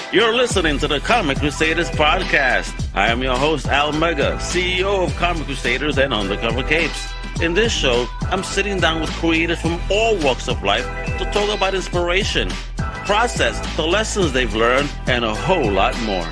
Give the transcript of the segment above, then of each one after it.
You're listening to the Comic Crusaders podcast. I am your host, Al Mega, CEO of Comic Crusaders and Undercover Capes. In this show, I'm sitting down with creators from all walks of life to talk about inspiration, process, the lessons they've learned, and a whole lot more.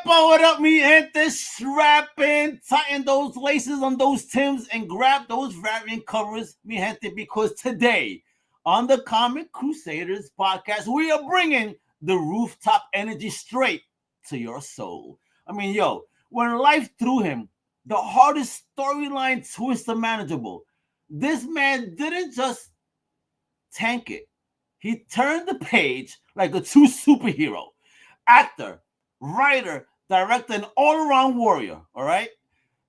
What up, me gente? Strap in, tighten those laces on those Timbs, and grab those variant covers, mi gente, because today on the Comic Crusaders podcast, we are bringing the rooftop energy straight to your soul. I mean, yo, when life threw him the hardest storyline twist imaginable, this man didn't just tank it. He turned the page like a true superhero, actor, writer, director, and all-around warrior, all right?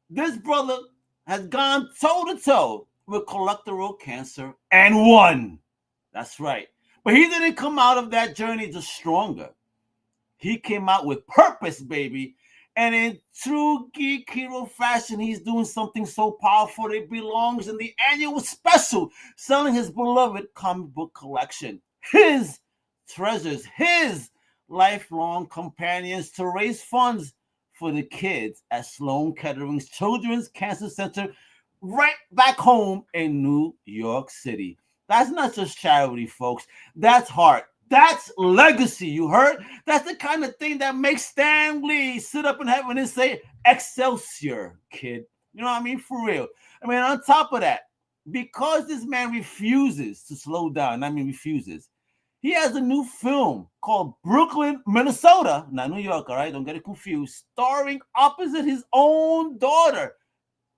This brother has gone toe-to-toe with colorectal cancer and won. That's right. But he didn't come out of that journey just stronger. He came out with purpose, baby. And in true geek hero fashion, he's doing something so powerful it belongs in the annual special, selling his beloved comic book collection. His treasures, his lifelong companions to raise funds for the kids at Sloan Kettering's Children's Cancer Center right back home in New York City. That's not just charity, folks. That's heart. That's legacy, you heard? That's the kind of thing that makes Stan Lee sit up in heaven and say, Excelsior, kid. You know what I mean? For real. I mean, on top of that, because this man refuses to slow down, refuses, he has a new film called Brooklyn, Minnesota, not New York, all right? Don't get it confused. Starring opposite his own daughter.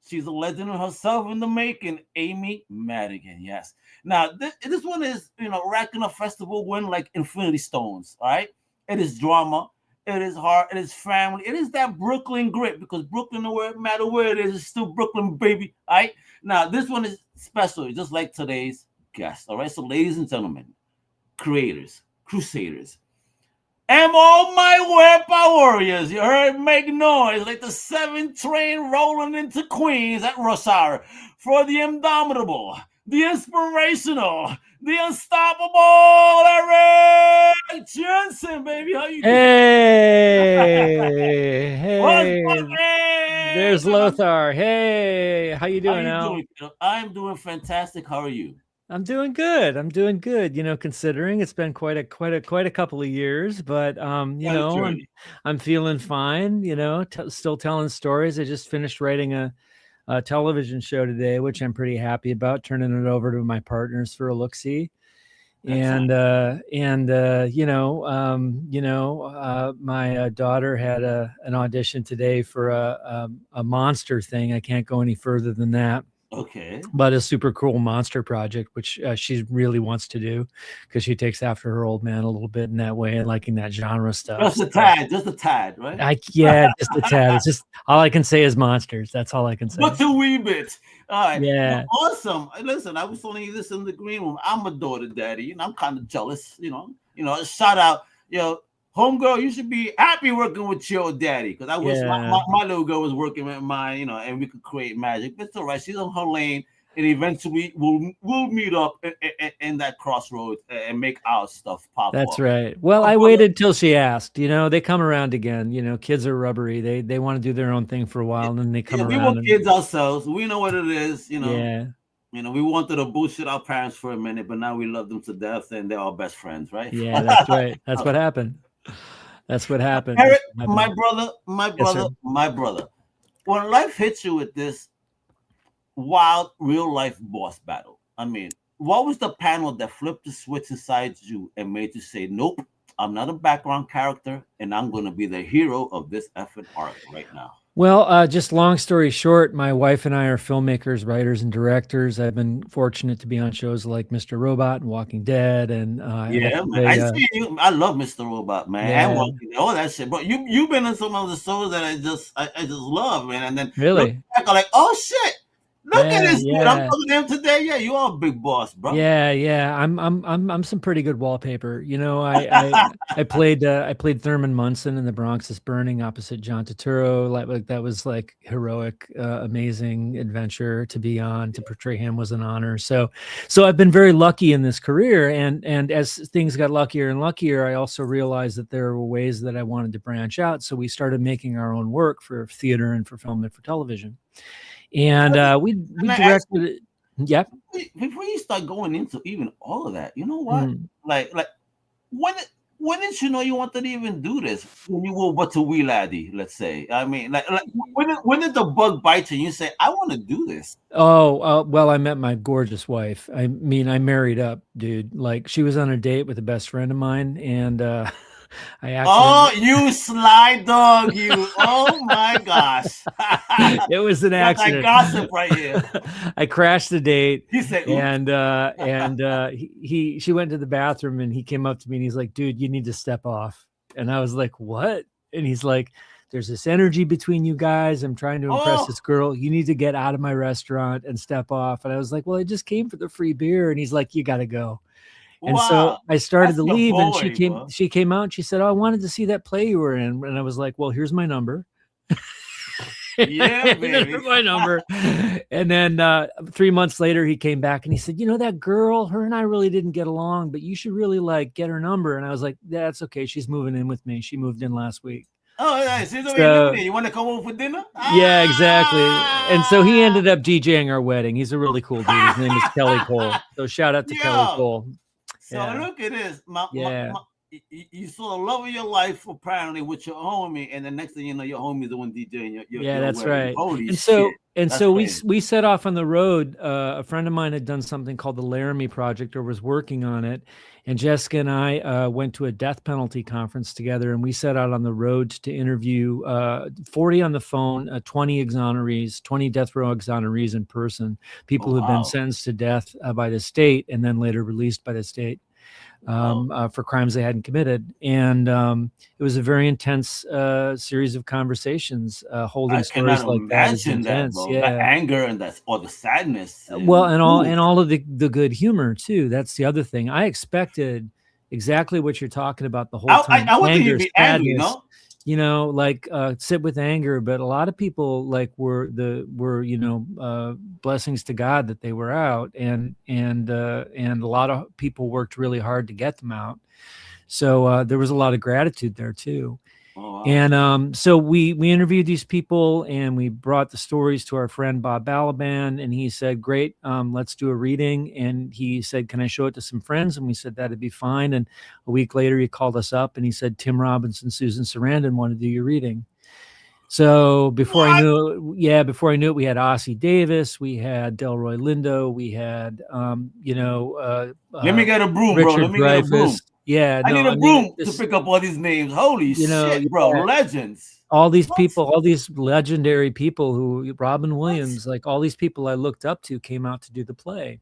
She's a legend herself in the making, Amy Madigan, yes. Now, this one is, racking a festival win like Infinity Stones, all right? It is drama. It is heart. It is family. It is that Brooklyn grit, because Brooklyn, no matter where it is still Brooklyn, baby, all right? Now, this one is special, just like today's guest, all right? So, ladies and gentlemen, creators, crusaders, and all my weapon warriors, you heard, make noise like the 7th train rolling into Queens at rush hour for the indomitable, the inspirational, the unstoppable Erik Jensen, baby. How you doing? Hey, there's Lothar. Hey, how you doing, Al? I'm doing fantastic. How are you? I'm doing good. Considering it's been quite a couple of years, but I'm feeling fine. Still telling stories. I just finished writing a television show today, which I'm pretty happy about. Turning it over to my partners for a look-see. My daughter had an audition today for a monster thing. I can't go any further than that. Okay. But a super cool monster project, which she really wants to do because she takes after her old man a little bit in that way and liking that genre stuff. Just a tad, right? Just a tad. It's just all I can say is monsters. That's all I can say. What's a wee bit? All right. Yeah. Well, awesome. Listen, I was telling you this in the green room. I'm a daughter daddy. I'm kind of jealous. Shout out, homegirl, you should be happy working with your daddy, because I wish my little girl was working with mine, and we could create magic. But it's all right. She's on her lane, and eventually we'll meet up in that crossroads and make our stuff pop. That's right. Well, I waited till she asked. They come around again. Kids are rubbery. They want to do their own thing for a while, and then they come around. We were kids ourselves. We know what it is. Yeah. We wanted to bullshit our parents for a minute, but now we love them to death, and they're our best friends, right? Yeah, that's right. That's what happened. That's what happened. Erik, my brother. When life hits you with this wild real life boss battle, what was the panel that flipped the switch inside you and made you say, nope, I'm not a background character, and I'm going to be the hero of this effing arc right now? Well, just long story short, my wife and I are filmmakers, writers, and directors. I've been fortunate to be on shows like Mr. Robot and Walking Dead, and I see you. I love Mr. Robot, man. Yeah. And Walking Dead, all that shit. But you've been in some of the shows that I just love, man. And then really, back, I'm like, oh shit, Look at this dude. I'm talking to him today. Yeah, you are a big boss, bro. Yeah. I'm some pretty good wallpaper. You know, I played Thurman Munson in The Bronx is Burning opposite John Turturro. Like that was like heroic, amazing adventure to be on. To portray him was an honor. So I've been very lucky in this career, and as things got luckier and luckier, I also realized that there were ways that I wanted to branch out. So we started making our own work for theater and for film and for television. And we directed it. Yep. Before you start going into even all of that, you know what? Like when did you know you wanted to even do this? When you were but a wee laddie, let's say. I mean, like when did the bug bite you and you say, I want to do this? Well, I met my gorgeous wife. I mean, I married up, dude. Like she was on a date with a best friend of mine, and you sly dog, you! Oh my gosh! It was an accident. Gossip right here. I crashed the date. He said, she went to the bathroom, and he came up to me and he's like, "Dude, you need to step off." And I was like, "What?" And he's like, "There's this energy between you guys. I'm trying to impress this girl. You need to get out of my restaurant and step off." And I was like, "Well, I just came for the free beer." And he's like, "You got to go." And so I started to leave, and she came out and she said, "Oh, I wanted to see that play you were in." And I was like, "Well, here's my number." Yeah, baby. My number. And then 3 months later, he came back and he said, "You know, that girl, her and I really didn't get along, but you should really like get her number." And I was like, "That's okay. She's moving in with me. She moved in last week." Oh, yeah. So, you want to come over for dinner? Yeah, exactly. And so he ended up DJing our wedding. He's a really cool dude. His name is Kelly Cole. So shout out to Kelly Cole. So look at this. You saw the love of your life apparently with your homie, and the next thing you know, your homie's the one DJing your that's wedding. right. Holy and so we set off on the road. A friend of mine had done something called the Laramie Project, or was working on it, and Jessica and I went to a death penalty conference together, and we set out on the road to interview 40 on the phone, 20 exonerees, 20 death row exonerees in person, people who've been sentenced to death by the state and then later released by the state for crimes they hadn't committed. And it was a very intense series of conversations, holding stories like that is intense. The anger and or the sadness. And all of the good humor too. That's the other thing. I expected exactly what you're talking about the whole time. I want to be angry, you know, like sit with anger, but a lot of people like were blessings to God that they were out, and a lot of people worked really hard to get them out. So there was a lot of gratitude there too. Oh, wow. And so we interviewed these people, and we brought the stories to our friend Bob Balaban, and he said, "Great, let's do a reading." And he said, "Can I show it to some friends?" And we said that'd be fine. And a week later, he called us up and he said, "Tim Robinson, Susan Sarandon want to do your reading." So before I knew it, we had Ossie Davis, we had Delroy Lindo, we had let me get a broom, Richard bro. Let me get a broom. Yeah, I need a broom to pick up all these names. Holy shit, bro! Legends. All these people, all these legendary people who Robin Williams, like all these people I looked up to, came out to do the play.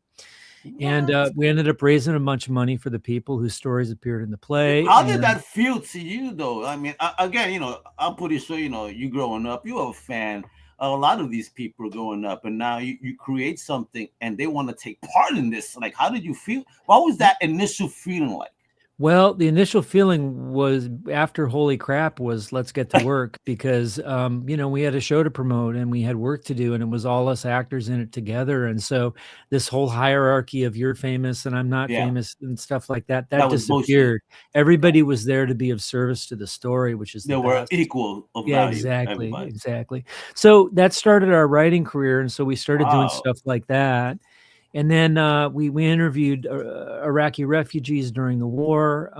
And we ended up raising a bunch of money for the people whose stories appeared in the play. How did that feel to you, though? I mean, again, I'm pretty sure, you growing up, you were a fan of a lot of these people growing up, and now you create something and they want to take part in this. Like, how did you feel? What was that initial feeling like? Well, the initial feeling was after Holy Crap was let's get to work, because, we had a show to promote and we had work to do, and it was all us actors in it together. And so this whole hierarchy of you're famous and I'm not famous and stuff like that disappeared. Everybody was there to be of service to the story, which is they were equal of value. Exactly. So that started our writing career. And so we started doing stuff like that. And then we interviewed Iraqi refugees during the war.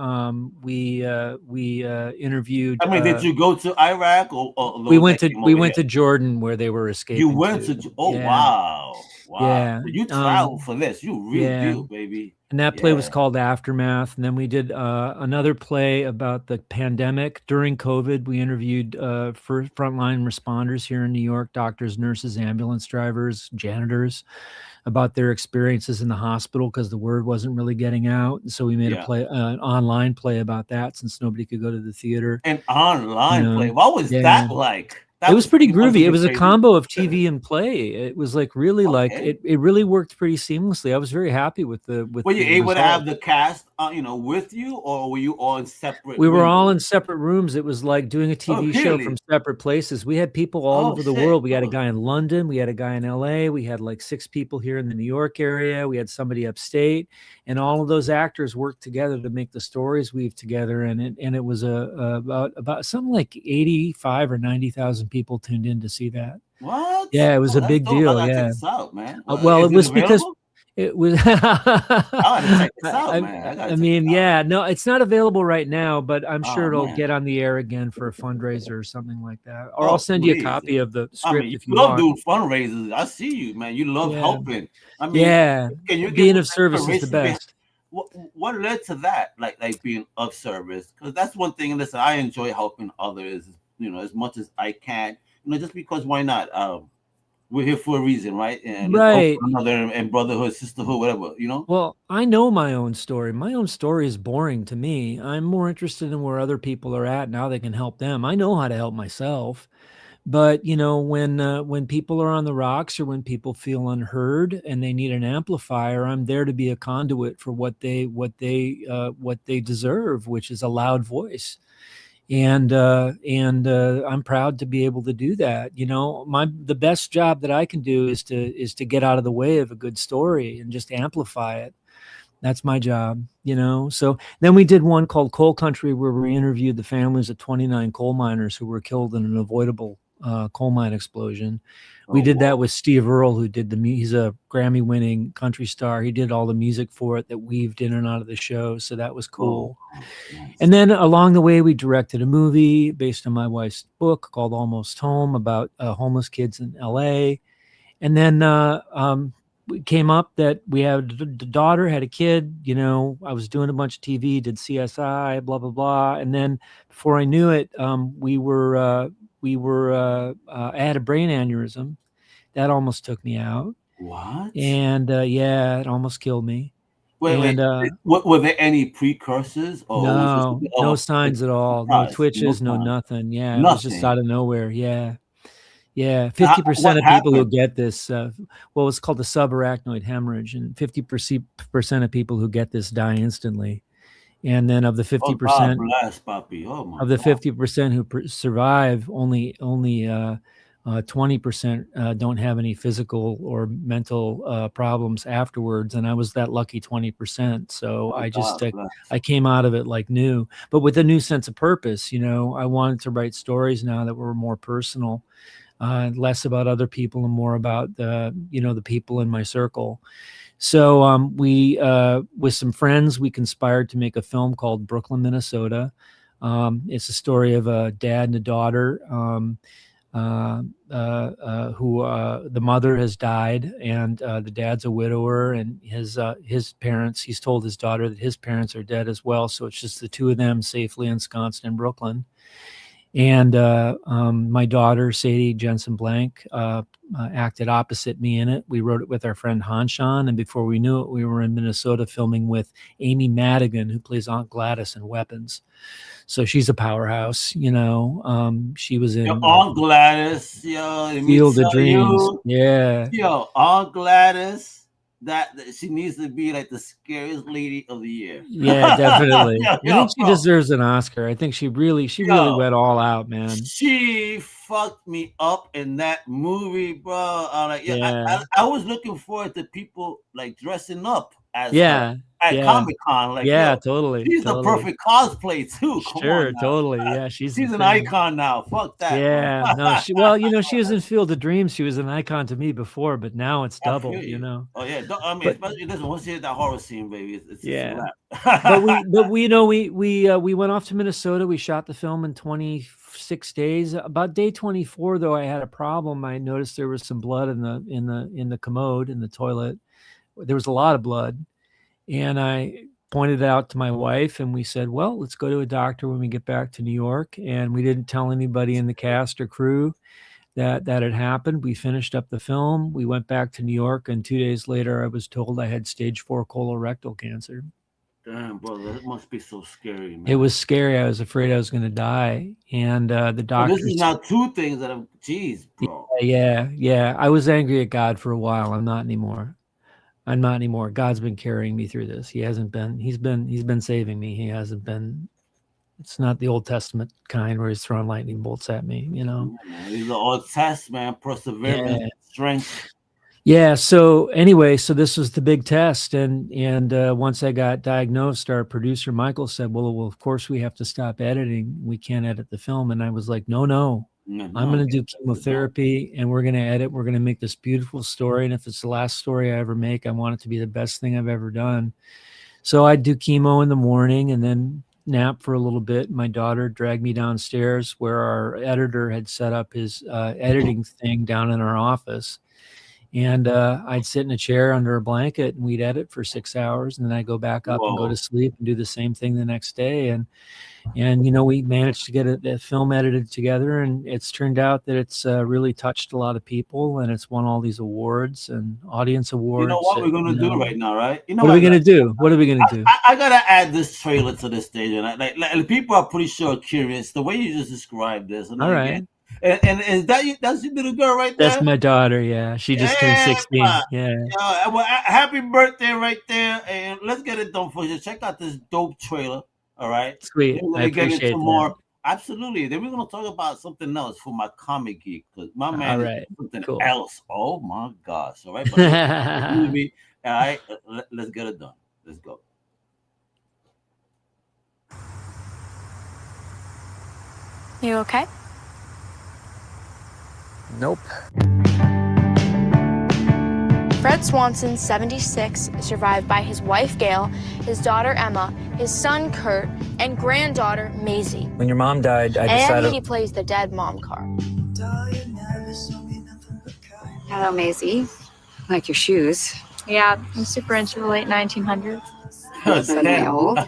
We interviewed. I mean, did you go to Iraq or we went to Jordan, where they were escaping? You went to wow. Yeah, so you traveled for this. You really do, baby. And that play was called Aftermath. And then we did another play about the pandemic during COVID. We interviewed frontline responders here in New York: doctors, nurses, ambulance drivers, janitors, about their experiences in the hospital, because the word wasn't really getting out. And so we made an online play about that, since nobody could go to the theater. An online play? What was that like? It was pretty groovy. It was a combo of TV and play. It was like really like it really worked pretty seamlessly. I was very happy with the Were you able to have the cast with you, or were you all in separate We were all in separate rooms. It was like doing a TV show from separate places. We had people all over the world. We had a guy in London, we had a guy in LA, we had like 6 people here in the New York area, we had somebody upstate, and all of those actors worked together to make the stories weave together. And it was about something like 85 or 90,000 people tuned in to see that. What? Yeah, it was a big deal. Yeah. Check this out, man. Well, it was because it was. I mean, yeah, no, it's not available right now, but I'm sure it'll get on the air again for a fundraiser or something like that. Or I'll send you a copy of the script if you want. You love doing fundraisers. I see you, man. You love helping. I mean, can you being of service is the best. What led to that? Like being of service? Because that's one thing. Listen, I enjoy helping others. As much as I can. Just because why not? We're here for a reason, right? And right. Another and brotherhood, sisterhood, whatever, Well, I know my own story. My own story is boring to me. I'm more interested in where other people are at and how they can help them. I know how to help myself. But when people are on the rocks or when people feel unheard and they need an amplifier, I'm there to be a conduit for what they deserve, which is a loud voice. And I'm proud to be able to do that. The best job that I can do is to get out of the way of a good story and just amplify it. That's my job, So then we did one called Coal Country, where we interviewed the families of 29 coal miners who were killed in an avoidable coal mine explosion. We did that with Steve Earle, who did he's a Grammy-winning country star. He did all the music for it that weaved in and out of the show, so that was cool. Nice. And then along the way, we directed a movie based on my wife's book called Almost Home about homeless kids in LA. And then it came up that we had a daughter, had a kid. I was doing a bunch of TV, did CSI, blah blah blah, and then before I knew it, I had a brain aneurysm that almost took me out. What? And it almost killed me. Wait. Were there any precursors? No, no signs at all. No twitches, no nothing. Yeah, nothing. It was just out of nowhere. Yeah. 50% of people who get this, it's called a subarachnoid hemorrhage, and 50% of people who get this die instantly. And then of the 50%, 50% who survive, only 20% don't have any physical or mental problems afterwards. And I was that lucky 20%. So I came out of it like new, but with a new sense of purpose. I wanted to write stories now that were more personal, less about other people and more about the people in my circle. So we, with some friends, we conspired to make a film called Brooklyn, Minnesota. It's a story of a dad and a daughter who the mother has died, and the dad's a widower, and his parents, he's told his daughter that his parents are dead as well. So it's just the two of them safely ensconced in Brooklyn. And my daughter, Sadie Jensen Blank, acted opposite me in it. We wrote it with our friend Hanshan, and before we knew it, we were in Minnesota filming with Amy Madigan, who plays Aunt Gladys in Weapons. So she's a powerhouse, She was in Aunt Gladys, Field of Dreams. Aunt Gladys. That she needs to be like the scariest lady of the year. Yeah, definitely. I think she deserves an Oscar. I think she really went all out, man. She fucked me up in that movie, bro. I was looking forward to people like dressing up as at Comic-Con. Totally. She's the perfect cosplay too. Totally. Yeah, she's an icon now. Fuck that. Yeah, no. She was in Field of Dreams. She was an icon to me before, but now it's double. Oh yeah. Especially once you hit that horror scene, baby. It's but we went off to Minnesota. We shot the film in 26 days. About day 24, though, I had a problem. I noticed there was some blood in the commode in the toilet. There was a lot of blood. And I pointed it out to my wife, and we said, well, let's go to a doctor when we get back to New York. And we didn't tell anybody in the cast or crew that had happened. We finished up the film. We went back to New York, and 2 days later, I was told I had stage 4 colorectal cancer. Damn, brother, that must be so scary, man. It was scary. I was afraid I was going to die, and the doctor. This is now two things that have. Jeez, bro. Yeah. I was angry at God for a while. I'm not anymore. God's been carrying me through this. He's been saving me. He hasn't been. It's not the Old Testament kind where he's throwing lightning bolts at me. He's the Old Testament, perseverance, strength. Yeah. So anyway, this was the big test, and once I got diagnosed, our producer Michael said, "Well, of course we have to stop editing. We can't edit the film." And I was like, "No, I'm going to do chemotherapy, and we're going to edit. We're going to make this beautiful story, and if it's the last story I ever make, I want it to be the best thing I've ever done." So I'd do chemo in the morning, and then nap for a little bit. My daughter dragged me downstairs where our editor had set up his editing thing down in our office. And I'd sit in a chair under a blanket and we'd edit for 6 hours. And then I'd go back up and go to sleep and do the same thing the next day. And we managed to get a film edited together. And it's turned out that it's really touched a lot of people. And it's won all these awards and audience awards. You know what we're going to do right now, right? What are we going to do? What are we going to do? I got to add this trailer to this stage. And like, people are pretty sure curious. The way you just described this. And all right. And is that's your little girl right there? That's my daughter, yeah. She just turned 16. Yeah. Well, happy birthday right there. And let's get it done for you. Check out this dope trailer. All right. Sweet. I appreciate that. More. Absolutely. Then we're going to talk about something else for my comic geek. Because my man is something else. Oh, my gosh. All right. But all right. Let's get it done. Let's go. You okay? Nope. Fred Swanson, 76, is survived by his wife Gail, his daughter Emma, his son Kurt, and granddaughter Maisie. When your mom died, I decided. And he plays the dead mom card. Hello, Maisie. Like your shoes. Yeah, I'm super into the late 1900s. Suddenly old.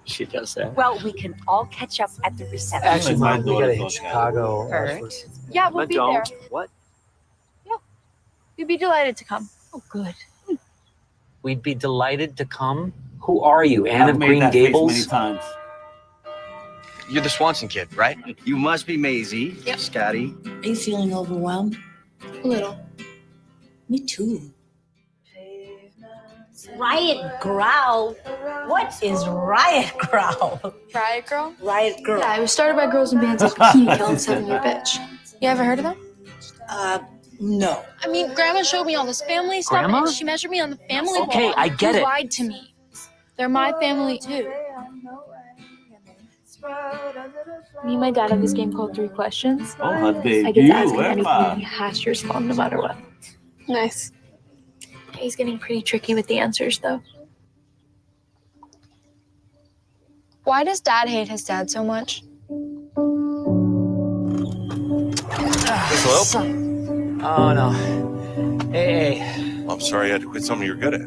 She does that. Well, we can all catch up at the reception. Actually, Mom, we gotta hit Chicago. Kurt. Yeah, we'll be there. What? Yeah, we'd be delighted to come. Oh, good. We'd be delighted to come. Who are you, Anne of Green Gables? Many times. You're the Swanson kid, right? You must be Maisie. Yep. Scotty. Are you feeling overwhelmed? A little. Me too. Riot Growl? What is Riot Growl? Riot Girl? Riot Girl. Yeah, it was started by girls in bands like Bikini Kill and 7-Year Bitch. You ever heard of them? No. I mean, Grandma showed me all this family stuff, Grandma? and she measured me on the family wall. Okay, I get She it. lied to me. They're my family, too. Me and my dad have this game called 3 Questions. Oh, my baby. I get to ask him anything, and he has to respond no matter what. Nice. He's getting pretty tricky with the answers, though. Why does Dad hate his dad so much? Hello? Oh, no. Hey. Well, I'm sorry you had to quit something you're good at.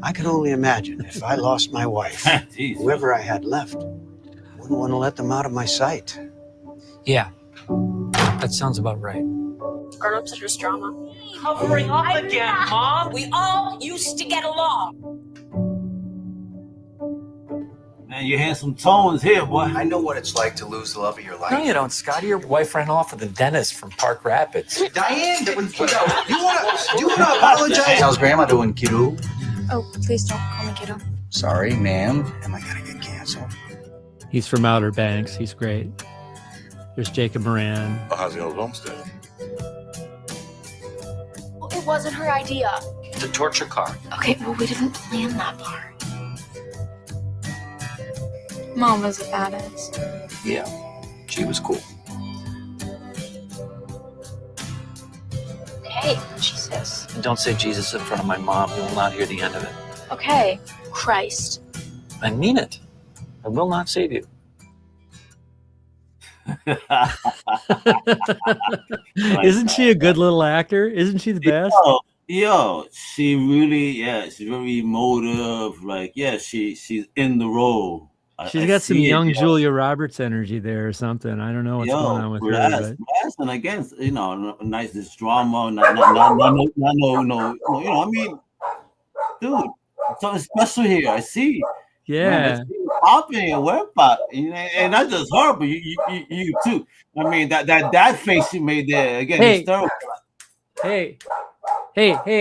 I can only imagine if I lost my wife, whoever I had left, wouldn't want to let them out of my sight. Yeah, that sounds about right. Grown-ups are just drama. Covering up again, Mom. We all used to get along. Man, you hear some tones here, boy. I know what it's like to lose the love of your life. No, you don't, Scotty. Your wife ran off with the dentist from Park Rapids. Diane, do you want to apologize? How's Grandma doing, kiddo? Oh, please don't call me kiddo. Sorry, ma'am. Am I gonna get canceled? He's from Outer Banks. He's great. There's Jacob Moran. Oh, how's the old homestead? Well, it wasn't her idea. The torture car. Okay, well, we didn't plan that part. Mom was a badass. Yeah, she was cool. Hey, Jesus. Don't say Jesus in front of my mom. You will not hear the end of it. Okay, Christ. I mean it. I will not save you. Isn't she a good little actor? Isn't she the best? Yo, she really, she's very emotive. Like, she's in the role. She's got some young Julia Roberts energy there or something. I don't know what's going on with her. And again, nice this drama. No, I mean, dude, something special here. I see. Yeah. Popping and we're popping, and not just her, but you too. I mean that face you made there again. Hey,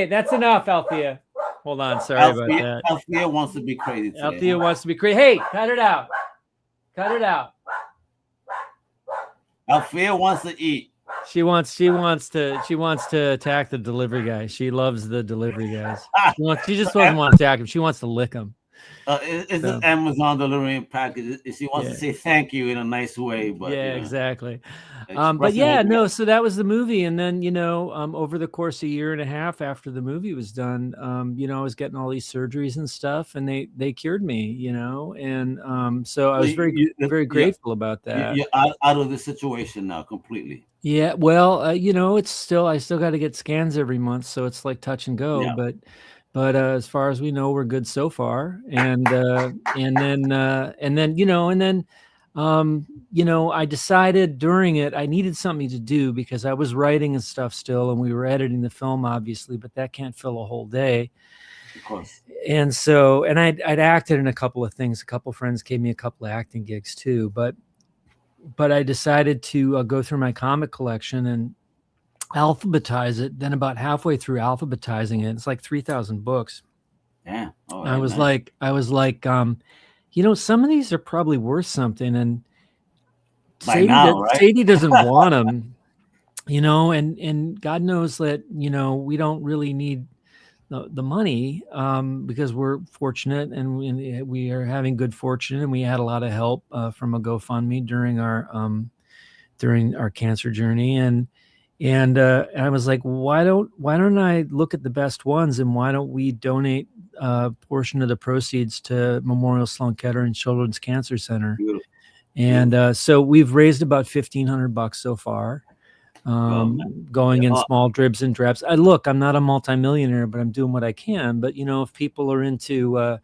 that's enough, Althea. Hold on, sorry about that. Althea wants to be crazy today. Althea wants to be crazy. Hey, cut it out. Cut it out. Althea wants to eat. She wants to attack the delivery guy. She loves the delivery guys. She just doesn't want to attack him. She wants to lick him. It's an Amazon delivery package. She wants to say thank you in a nice way, but exactly. But yeah, no. So that was the movie, and then over the course of a year and a half after the movie was done, I was getting all these surgeries and stuff, and they cured me, and so I was very grateful about that. You're out of the situation now completely. Yeah, well, it's I still got to get scans every month, so it's like touch and go, but as far as we know, we're good so far. And then I decided during it, I needed something to do because I was writing and stuff still, and we were editing the film, obviously, but that can't fill a whole day. Of course. And so, and I'd acted in a couple of things. A couple of friends gave me a couple of acting gigs too, but I decided to go through my comic collection and alphabetize it. Then about halfway through alphabetizing it, it's like 3,000 books. Yeah. I was like, some of these are probably worth something, and Sadie doesn't want them, and God knows that, we don't really need the money because we're fortunate and we are having good fortune, and we had a lot of help from a GoFundMe during our cancer journey. And I was like, why don't I look at the best ones, and why don't we donate a portion of the proceeds to Memorial Sloan Kettering Children's Cancer Center? Beautiful. And so we've raised about $1,500 so far, going in small dribs and drabs. I'm not a multimillionaire, but I'm doing what I can. But if people are into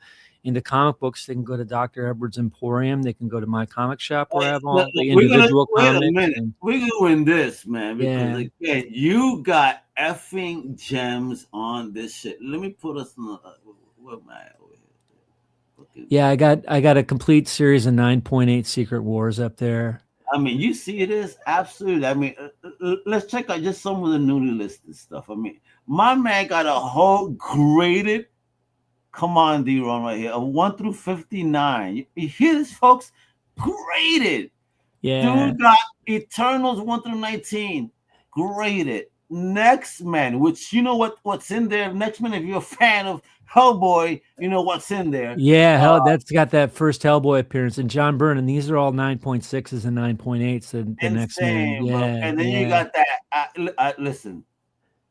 comic books, they can go to Dr. Edwards Emporium. They can go to my comic shop where I have all the individual comics. We're doing this, man, because again, you got effing gems on this shit. Let me put us in what am I over here? Yeah, I got a complete series of 9.8 Secret Wars up there. I mean, you see this? Absolutely. I mean, let's check out just some of the newly listed stuff. I mean, my man got a whole graded Command run right here, 1 through 59. You hear this, folks? Graded. Yeah. Dude got Eternals 1 through 19. Graded. Next Man, which what's in there. Next Man, if you're a fan of Hellboy, you know what's in there. Yeah, that's got that first Hellboy appearance, and John Byrne, and these are all 9.6s and 9.8s. The Next Man. Yeah. And then you got that. Listen.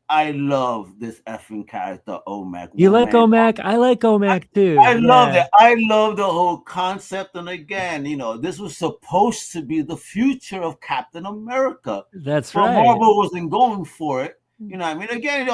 I love this effing character, Omac. You like Omac? I like Omac too. I love it. I love the whole concept. And again, this was supposed to be the future of Captain America. That's right. right. Marvel wasn't going for it. You know what I mean? Again,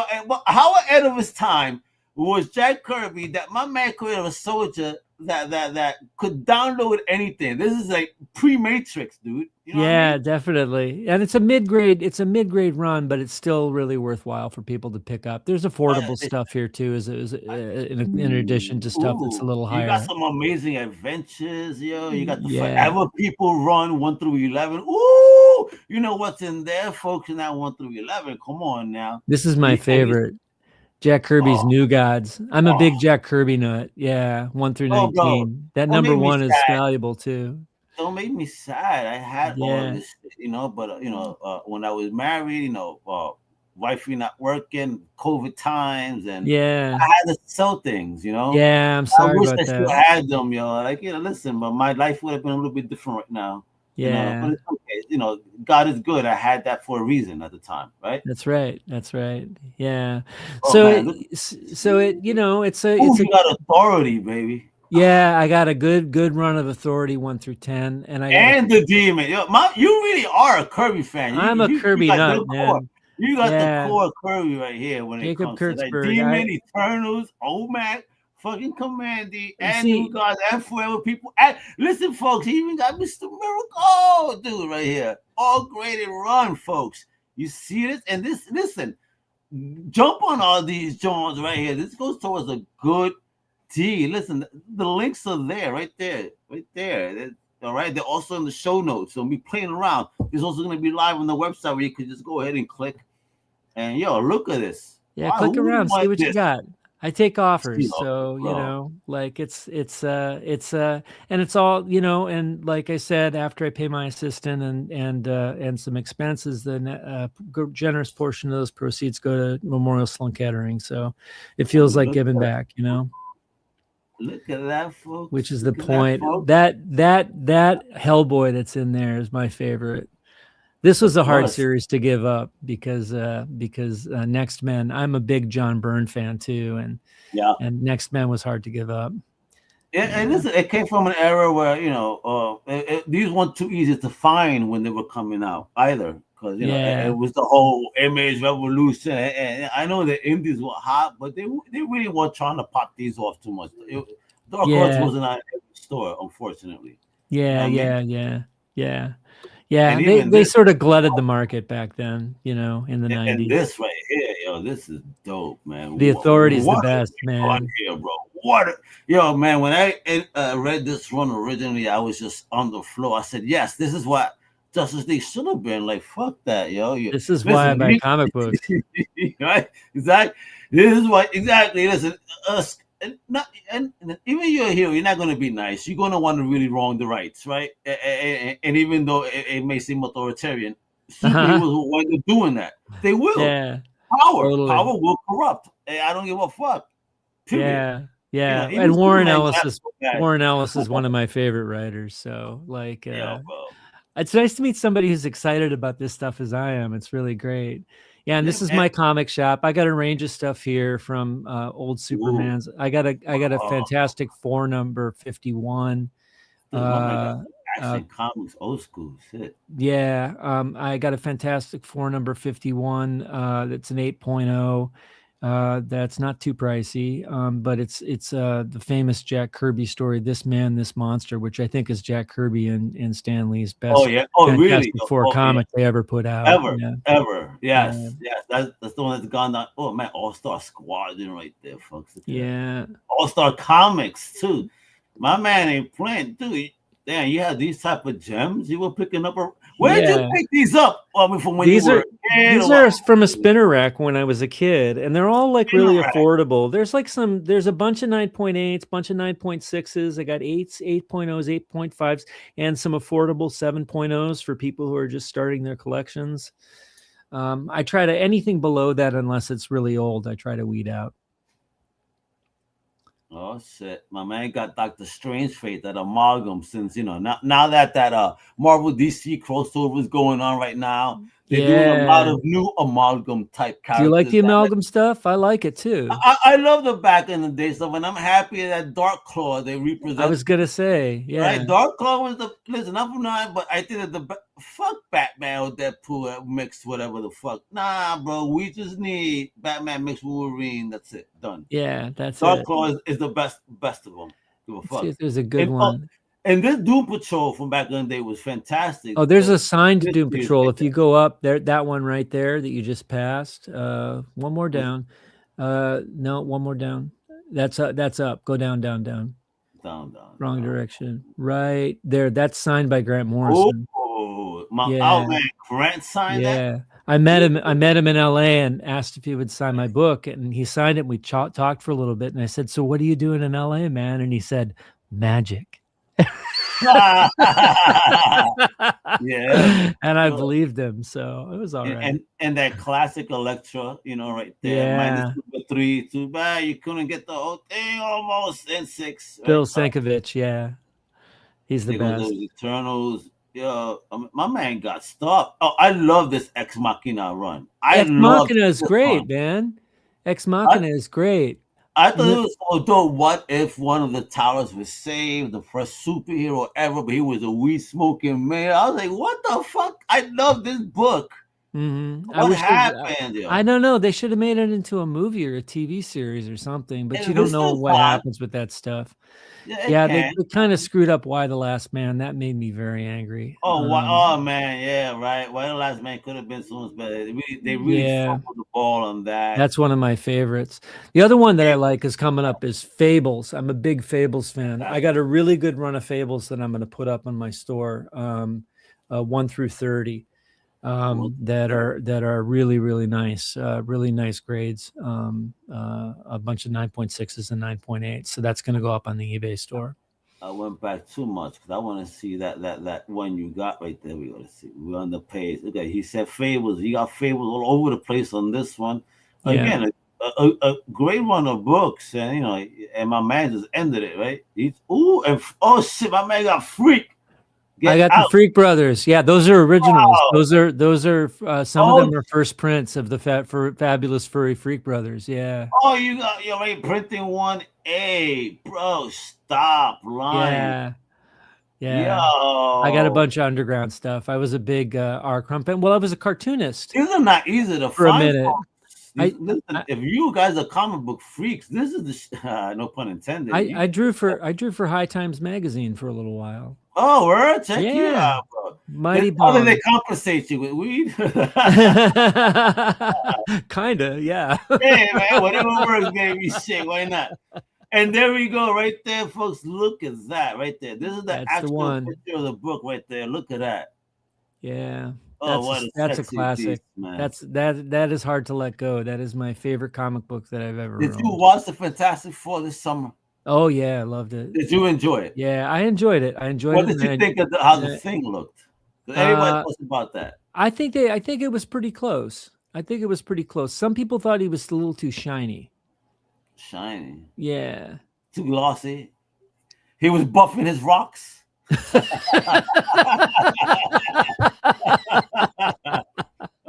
how ahead of his time was Jack Kirby that my man created a soldier that could download anything. This is like pre-Matrix, dude. You know what I mean? Definitely. And it's a mid-grade run, but it's still really worthwhile for people to pick up. There's affordable stuff here too, in addition to stuff that's a little higher. You got some amazing adventures, yo. You got the Forever People run 1 through 11. Ooh, you know what's in there, folks? Now 1 through 11. Come on now. This is my favorite. Jack Kirby's New Gods. I'm a big Jack Kirby nut. Yeah, 1 through 19. That number 1 is valuable too. Don't make me sad. I had all of this, but when I was married, wifey not working, COVID times, and I had to sell things, Yeah, I'm sorry I wish about I that. still had them, listen, but my life would have been a little bit different right now. Yeah. But it's okay. God is good. I had that for a reason at the time, right? That's right. Yeah. It's you got authority, baby. Yeah, I got a good run of Authority 1 through 10, and the Demon. You really are a Kirby fan. I'm a Kirby nut, man. You got the core Kirby right here when it comes to that Demon, Eternals, Omac, fucking Commandy, and New Gods, and Forever People. And listen, folks, he even got Mr. Miracle, dude, right here. All graded run, folks. You see this? And listen, jump on all these Jones right here. This goes towards a good Listen, the links are there, right there, right there. All right, they're also in the show notes. So be playing around. It's also going to be live on the website where you can just go ahead and click. And look at this. Yeah, click around, see what you got. I take offers, so and it's all, and like I said, after I pay my assistant and some expenses, then a generous portion of those proceeds go to Memorial Sloan Kettering. So it feels like giving back, Look at that, folks. Which is the point. That Hellboy that's in there is my favorite. This was a hard series to give up because Next Men. I'm a big John Byrne fan too, and Next Men was hard to give up. And listen, it came from an era where these weren't too easy to find when they were coming out either, because it was the whole image revolution. And I know the indies were hot, but they really weren't trying to pop these off too much. Dark Horse wasn't at every store, unfortunately. Yeah. They sort of glutted the market back then, in the 90s. And this right here, this is dope, man. The Authority's the best, man. Here, bro. Man, when I read this run originally, I was just on the floor. I said, yes, this is what Justice League should have been. Like, fuck that, This is why I buy comic books. Right? Exactly. This is why, exactly. Listen, and even you're a hero, you're not going to be nice. You're going to want to really wrong the rights, right? And even though it may seem authoritarian, superheroes will wind up doing that. They will. Yeah. Power will corrupt. I don't give a fuck. Period. Yeah. And Warren Ellis is one of my favorite writers. So, it's nice to meet somebody who's excited about this stuff as I am. It's really great. Yeah, and this is my comic shop. I got a range of stuff here from old Supermans. I got a Fantastic Four number 51. Action comics, old school shit. Yeah, I got a Fantastic Four number 51. That's an 8.0. That's not too pricey, but it's the famous Jack Kirby story, This Man, This Monster, which I think is Jack Kirby and Stan Lee's best really? comic they ever put out. Ever. Yes. That's the one that's gone down. Oh man, All-Star Squadron right there, folks. Yeah. All-Star Comics too. My man ain't playing, dude. Damn, you had these type of gems you were picking up. Where did you pick these up? From when these you were these are from a spinner rack when I was a kid, and they're all really affordable. There's there's a bunch of 9.8s, bunch of 9.6s. I got 8s, 8.0s, 8.5s, and some affordable 7.0s for people who are just starting their collections. I try to anything below that, unless it's really old, I try to weed out. Oh shit, my man got Dr. Strange Fate, that amalgam, since now that Marvel DC crossover is going on right now. They're doing a lot of new amalgam type characters. Do you like the amalgam stuff? I like it too. I love the back in the day stuff, and I'm happy that Dark Claw they represent. I was gonna say, yeah, right. Dark Claw was listen. I'm not, but I think that fuck Batman or Deadpool mixed whatever the fuck. Nah, bro, we just need Batman mixed Wolverine. That's it, done. Yeah, that's Dark it. Claw is the best of them. Give a fuck. There's a good one. And this Doom Patrol from back in the day was fantastic. Oh, there's a signed Doom Patrol. If you go up there, that one right there that you just passed. One more down. No, one more down. That's up. Go down. Down. Wrong direction. Right there. That's signed by Grant Morrison. Oh, man, Grant signed that? Yeah. I met him in LA and asked if he would sign my book, and he signed it. And we talked for a little bit, and I said, "So what are you doing in LA, man?" And he said, "Magic." Yeah, and I believed him, so it was all right. And that classic Electra, right there. -3. Too bad you couldn't get the whole thing almost in 6. Bill Sienkiewicz, yeah, he's the best. Those Eternals, my man got stuck. Oh, I love this Ex Machina run. Ex Machina is great, man. Ex Machina is great. I thought it was so dope. What if one of the towers was saved, the first superhero ever, but he was a weed smoking man? I was like, what the fuck? I love this book. What happened? I don't know. They should have made it into a movie or a TV series or something, but you don't know what happens with that stuff. Yeah, they kind of screwed up Y the Last Man. That made me very angry. Oh man, yeah, right. Y the Last Man could have been so much better. They really fumbled the ball on that. That's one of my favorites. The other one that I like is coming up is Fables. I'm a big Fables fan. I got a really good run of Fables that I'm going to put up on my store, 1 through 30, that are really, really nice grades. A bunch of 9.6s and 9.8. So that's going to go up on the eBay store. I went back too much because I want to see that one you got right there. We got to see. We're on the page. Okay, he said Fables. He got Fables all over the place on this one. Again, a great run of books, and and my man just ended it right. Oh shit, my man got Freak. I got the Freak Brothers. Yeah, those are originals. Wow. Those are some of them are first prints of the fabulous furry Freak Brothers. Yeah. Oh, you're already printing one. Hey, bro, stop lying. Yeah. Yo. I got a bunch of underground stuff. I was a big R. Crump. Well, I was a cartoonist. These are not easy to for find. A minute. Listen, if you guys are comic book freaks, this is the no pun intended. I drew for High Times magazine for a little while. Oh, word! Check you out, bro. Mighty Bomb. How do they compensate you with weed? Kinda, yeah. Hey man, whatever works, baby. Shit, why not? And there we go, right there, folks. Look at that, right there. This is the actual picture of the book, right there. Look at that. Yeah. Oh, that's a classic. Beast, man. That is hard to let go. That is my favorite comic book that I've ever read. Did you watch the Fantastic Four this summer? Oh yeah, I loved it. Did you enjoy it? Yeah, I enjoyed it. What did you think of how the thing looked? Everybody knows about that. I think it was pretty close. Some people thought he was a little too shiny. Shiny? Yeah. Too glossy. He was buffing his rocks.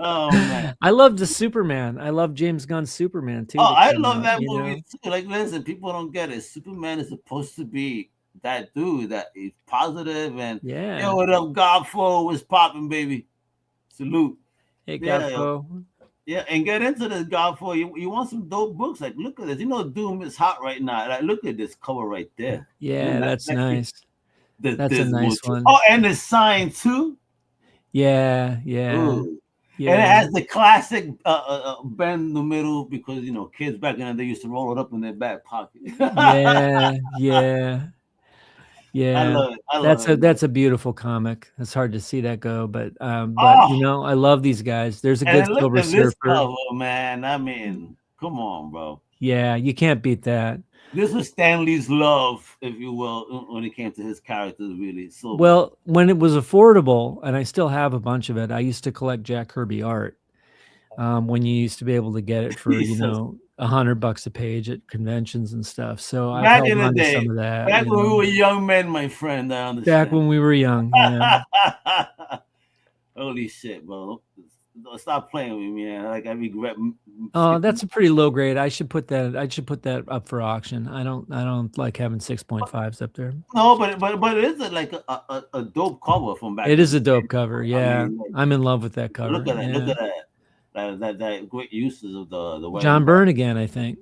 Oh man, I loved the Superman. I love James Gunn's Superman too. Oh, I love that movie too. Like, listen, people don't get it. Superman is supposed to be that dude that is positive and yo, what up, Godfo was popping, baby. Salute. Hey, Godfo. Yeah, and get into this, Godfo. You want some dope books? Like, look at this. Doom is hot right now. Like, look at this cover right there. Yeah, that's nice. That's a nice one. Oh, and the sign too. Yeah. Ooh. Yeah. And it has the classic bend in the middle because kids back then they used to roll it up in their back pocket. Yeah. I love it. That's a beautiful comic. It's hard to see that go, but I love these guys. There's a good Silver Surfer. Cover, man. I mean, come on, bro. Yeah, you can't beat that. This was Stan Lee's love, if you will, when it came to his characters, really. So well, when it was affordable, and I still have a bunch of it, I used to collect Jack Kirby art. When you used to be able to get it for $100 a page at conventions and stuff. So I held on to some of that. Back when we were young men, my friend. Back when we were young. Yeah. Holy shit, bro. Stop playing with me, man. Like I regret. Oh, that's a pretty low grade. I should put that up for auction. I don't like having 6.5s up there. No, but it is like a dope cover from back. It is a dope cover. Yeah, I'm in love with that cover. Look at that. Look at that. That great uses of the John Byrne again, I think.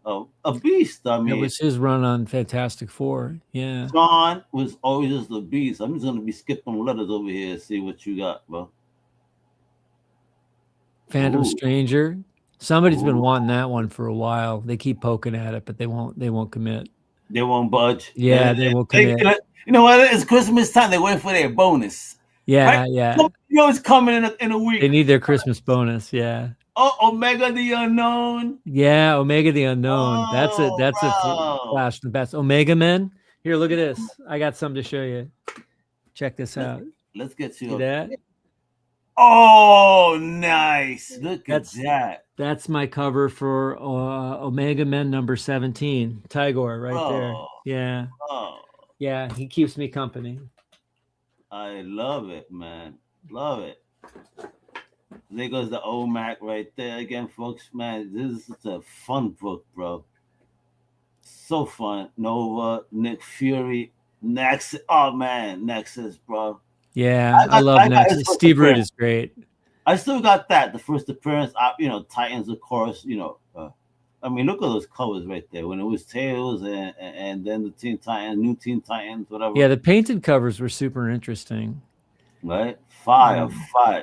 Oh, a beast. I mean, it was his run on Fantastic Four. Yeah, John was always just a beast. I'm just gonna be skipping letters over here and see what you got, bro. Phantom Stranger. Somebody's been wanting that one for a while. They keep poking at it, but they won't commit. They won't budge. Yeah, they won't commit. You know what? It's Christmas time. They wait for their bonus. Yeah, right? Yeah. It's coming in a week. They need their Christmas bonus. Yeah. Oh, Omega the Unknown. Yeah, Omega the Unknown. That's a flash from the best. Omega Men. Here, look at this. I got something to show you. Check this out. Let's get you. See that? Oh, nice. Look at that. That's my cover for Omega Men number 17. Tigor right there. Yeah. Oh. Yeah, he keeps me company. I love it, man. Love it. There goes the OMAC right there again, folks. Man, this is a fun book, bro. So fun. Nova, Nick Fury, Nexus. Oh, man, Nexus, bro. Yeah, I love Nexus. Steve Root is great. I still got that. The first appearance, Titans, of course. I mean, look at those covers right there. When it was Tails and then the Teen Titans, New Teen Titans, whatever. Yeah, the painted covers were super interesting. Right? Fire.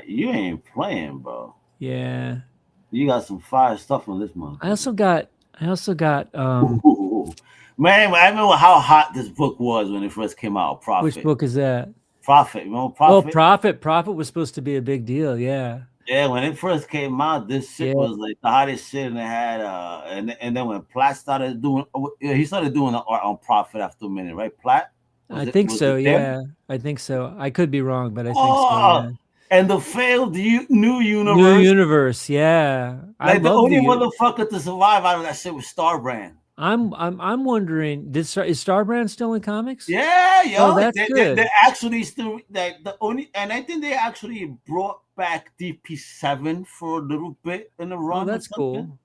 You ain't playing, bro. Yeah. You got some fire stuff on this month. I also got man, I remember how hot this book was when it first came out. Prophet. Which book is that? Prophet. Remember Prophet? Oh, Prophet. Prophet was supposed to be a big deal. Yeah. Yeah, when it first came out, this shit was like the hottest shit, and it had and then when Platt started doing, he started doing the art on Prophet after a minute, right? Platt. I think so. Yeah, I think so. I could be wrong, but I think so. Yeah. And the failed new universe. New universe, yeah. Like the only motherfucker to survive out of that shit was Starbrand. I'm wondering, is Starbrand still in comics? Yeah, yo, that's good. They actually still and I think they actually brought back DP7 for a little bit in the run. Oh, that's cool.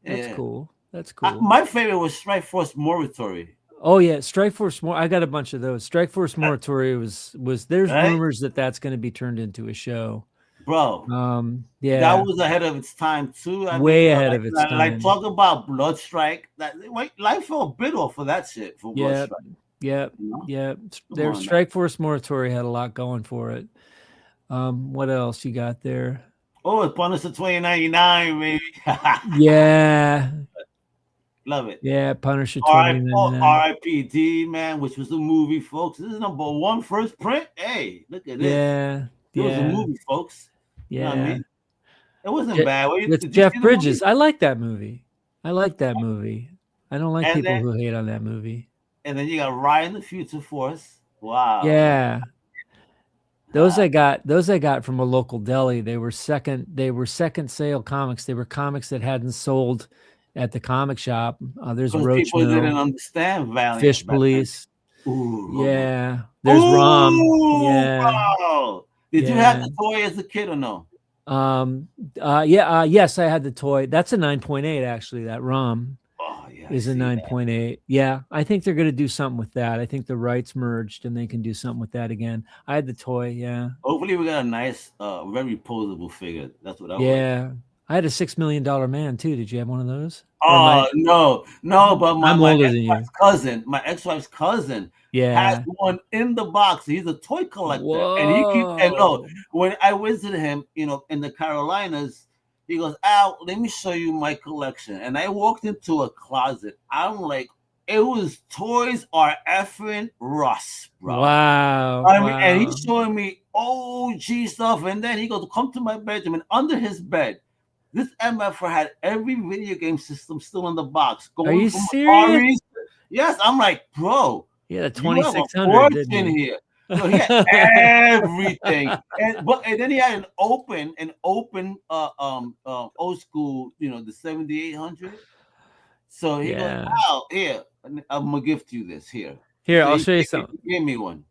That's cool. That's cool. My favorite was Strike Force Morituri. Oh yeah, Strike Force I got a bunch of those. Strike Force Morituri was there's rumors that's going to be turned into a show. Bro, yeah, that was ahead of its time too. Way ahead of its time. Like talk about Bloodstrike. Life fell bitter for that shit. For Bloodstrike. Yeah. There's Strike Force Morituri had a lot going for it. What else you got there? Oh, it's Punisher 2099, baby. Yeah. Love it. Yeah, Punisher 2099. R.I.P.D. man, which was the movie, folks. This is #1 first print. Hey, look at this. Yeah. It was a movie, folks. Yeah. You know what I mean? It wasn't bad. With Jeff Bridges. I like that movie. I don't like people who hate on that movie. And then you got Ryan the Future Force. Wow. Yeah. Those I got from a local deli. They were second sale comics. They were comics that hadn't sold at the comic shop. There's Roach people Mill, didn't understand Valiant. Fish Police. Ooh, yeah. There's Rom. Yeah. Wow. Did you have the toy as a kid or no? Yes, I had the toy. That's a 9.8 actually. That Rom is a 9.8. Yeah, I think they're going to do something with that. I think the rights merged and they can do something with that again. I had the toy. Yeah. Hopefully we got a nice, very posable figure. That's what I want. Yeah. I had a $6 million man too. Did you have one of those? Oh, no, but my ex-wife's cousin has one in the box. He's a toy collector. Whoa. And when I visited him, in the Carolinas, he goes, Al, let me show you my collection. And I walked into a closet. I'm like, it was Toys R effing Us, bro. Wow. I mean, and he's showing me OG stuff. And then he goes, come to my bedroom. And under his bed, this MFR had every video game system still in the box. Are you serious? Yes, I'm like, bro. Yeah, the 2600 in here. So he had everything, and then he had an open old school, the 7800. So he goes, "Wow, here, I'm gonna gift you this here. Here, so I'll show you something. Give me one.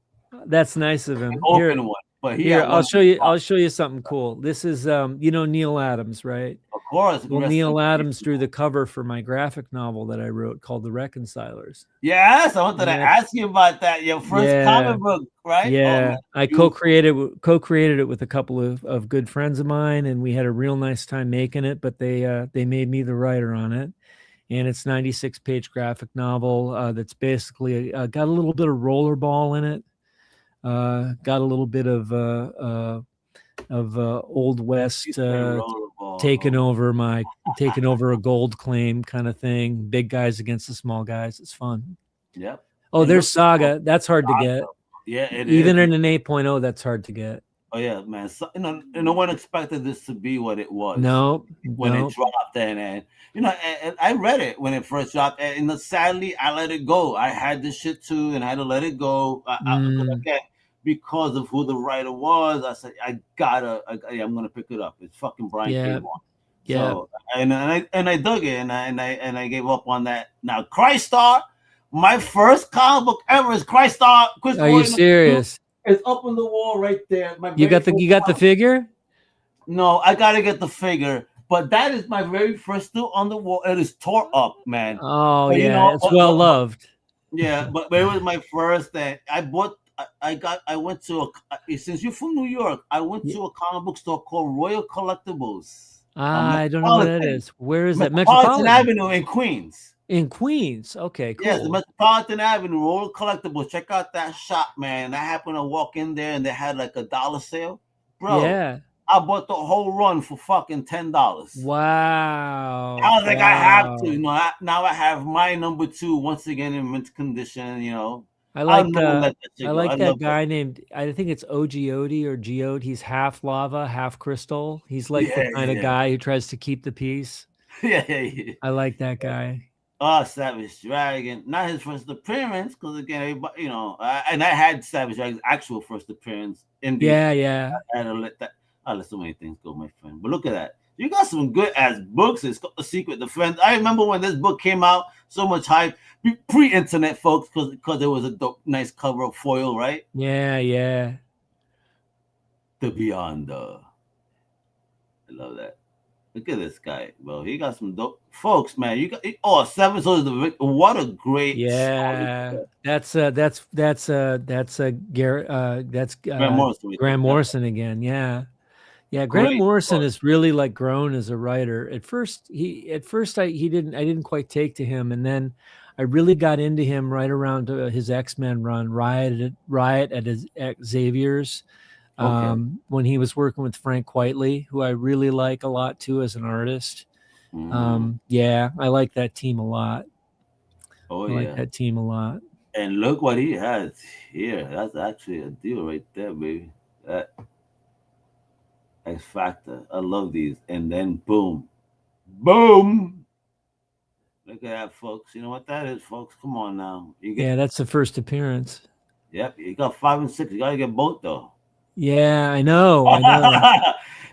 That's nice of him. An open one. But here, I'll show you. I'll show you something cool. This is, Neil Adams, right? Of course. Well, Neil Adams drew the cover for my graphic novel that I wrote called The Reconcilers. Yes, I wanted to ask you about that. Your first comic book, right? Yeah, I co-created it with a couple of good friends of mine, and we had a real nice time making it. But they made me the writer on it, and it's 96-page graphic novel that's basically got a little bit of rollerball in it. Got a little bit of Old West taking over a gold claim kind of thing. Big guys against the small guys. It's fun. Yep. Oh, there's Saga. That's hard to get. Yeah, even in an 8.0, that's hard to get. Oh yeah, man. So, no one expected this to be what it was. No, when it dropped, and I read it when it first dropped, and sadly I let it go. I had this shit too, and I had to let it go. Because of who the writer was, I said I'm gonna pick it up. It's fucking Brian K. Vaughan. Yeah. So, and I dug it, and I gave up on that. Now, Crystar, my first comic book ever is Crystar. Are you serious? It's up on the wall right there. You got the figure? No, I gotta get the figure. But that is my very first still on the wall. It is tore up, man. Oh, but, it's well loved. Yeah, but it was my first. I bought I went to since you're from New York, I went to a comic book store called Royal Collectibles. I don't know what that is. Where is that? Metropolitan Avenue in Queens. In Queens. Okay, cool. Yes, the Metropolitan Avenue, Royal Collectibles. Check out that shop, man. I happened to walk in there and they had like $1 sale. Bro, yeah. I bought the whole run for fucking $10. Wow. I was like, I have to. You know, now I have my number 2 once again in mint condition, you know. I like that guy named, I think it's Ogiodi or Geode. He's half lava, half crystal. He's like the kind of guy who tries to keep the peace. Yeah. I like that guy. Oh, Savage Dragon. Not his first appearance, because again, everybody, you know, and I had Savage Dragon's actual first appearance in the Yeah. I had to let so many things go, my friend. But look at that. You got some good ass books. It's called The Secret Defense. I remember when this book came out, so much hype. Pre-internet, folks, because there was a nice cover of foil, right? Yeah. The Beyonder. I love that. Look at this guy, bro. He got some dope folks, man. You got Seven Soldiers of the Victor. What a great that's Grant Morrison again. Yeah, Grant Morrison has really like grown as a writer. At first I didn't quite take to him, and then I really got into him right around his X-Men run, Riot at Xavier's, when he was working with Frank Quitely, who I really like a lot too as an artist. Yeah, I like that team a lot. I like that team a lot. And look what he has here. That's actually a deal right there, baby. That X Factor. I love these. And then boom. Look at that, folks. You know what that is, folks? Come on now. That's the first appearance. Yep, you got 5 and 6. You gotta get both though. Yeah, I know.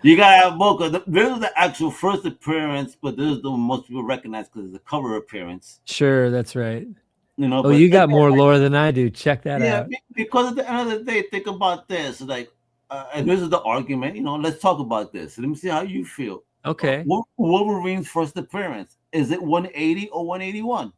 You gotta have both. This is the actual first appearance, but this is the one most people recognize because it's a cover appearance. Sure, that's right. You know. Oh, you got more lore than I do. Check that out. Yeah, because at the end of the day, think about this. Like, and this is the argument. You know, let's talk about this. Let me see how you feel. Okay. Wolverine's first appearance, is it 180 or 181?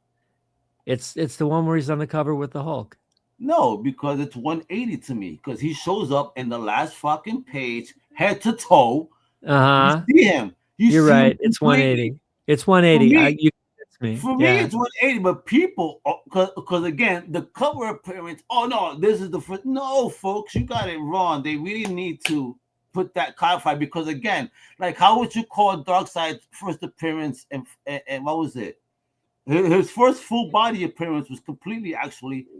It's the one where he's on the cover with the Hulk. No, because it's 180 to me. Because he shows up in the last fucking page, head to toe. You see him. You're right. It's 180. It's 180. For me, it's 180. But people, because again, the cover appearance. Oh no, this is the first. No, folks, you got it wrong. They really need to put that codified, because again, like, how would you call Darkseid's first appearance and what was it? His first full body appearance was completely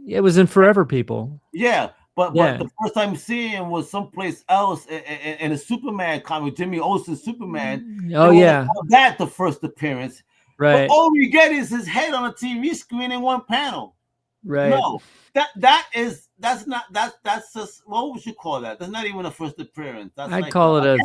it was in Forever People. Yeah, but the first time seeing him was someplace else in a Superman comic, Jimmy Olsen's Superman. Oh yeah, that the first appearance. Right. But all we get is his head on a TV screen in one panel. Right. No, that's just, what would you call that? That's not even a first appearance. That's I'd call it a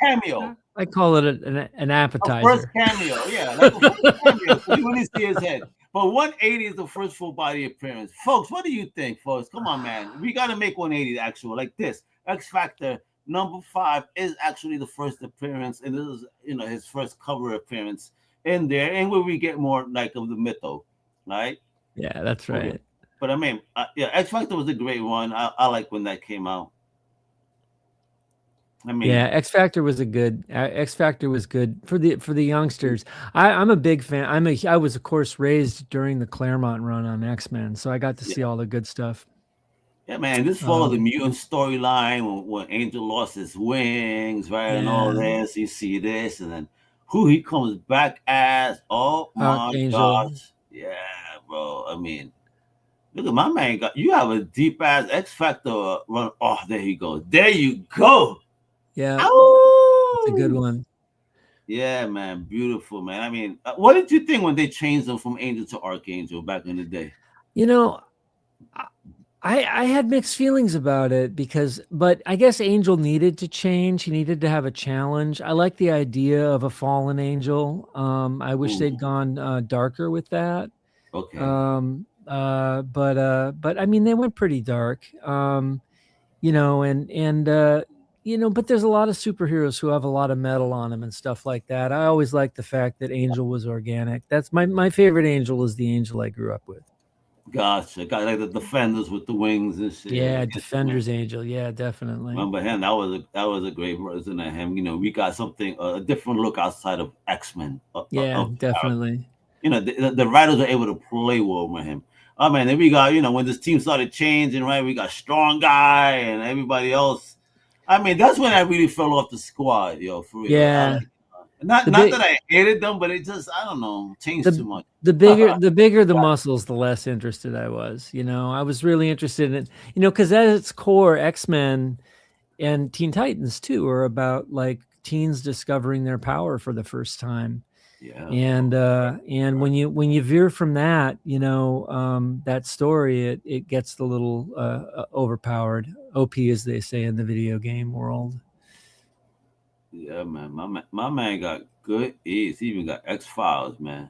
cameo. I call it an appetizer. A first cameo, yeah. Like a first cameo. So you only see his head. But 180 is the first full body appearance. Folks, what do you think, folks? Come on, man. We got to make 180 actual like this. X Factor number 5 is actually the first appearance, and this is, you know, his first cover appearance in there, and where we get more like of the mytho, right? Yeah, that's right. But I mean, X Factor was a great one. I like when that came out. I mean, yeah, X Factor was good for the youngsters. I'm a big fan. I was of course raised during the Claremont run on X-Men, so I got to see all the good stuff. Yeah, man, this follows the mutant storyline when Angel lost his wings, right, and all this. You see this, and then who he comes back as. Oh my gosh, yeah, bro. I mean, look at my man. You have a deep ass X Factor run. Oh, there you go. There you go. Yeah, it's a good one. Yeah, man, beautiful, man. I mean, what did you think when they changed them from Angel to Archangel back in the day? You know, I had mixed feelings about it but I guess Angel needed to change. He needed to have a challenge. I like the idea of a fallen angel. I wish they'd gone darker with that. Okay. But I mean, they went pretty dark. You know, and you know, but there's a lot of superheroes who have a lot of metal on them and stuff like that. I always liked the fact that Angel was organic. That's my favorite Angel is the Angel I grew up with. Gotcha. Got like the Defenders with the wings and shit. Yeah, Defender's Angel. Yeah, definitely. Remember him? That was a great version of him. You know, we got something a different look outside of X-Men. Yeah, definitely. You know, the writers were able to play well with him. Oh man, then we got, you know, when this team started changing, right? We got Strong Guy and everybody else. I mean, that's when I really fell off the squad, yo. For real. Yeah. Not that I hated them, but it just, I don't know, changed too much. The bigger the muscles, the less interested I was. You know, I was really interested in, you know, because at its core, X-Men and Teen Titans too are about like teens discovering their power for the first time. Yeah. And when you veer from that, you know, that story, it gets a little overpowered. OP, as they say in the video game world. Yeah, man. My man got good eats. He even got X-Files, man.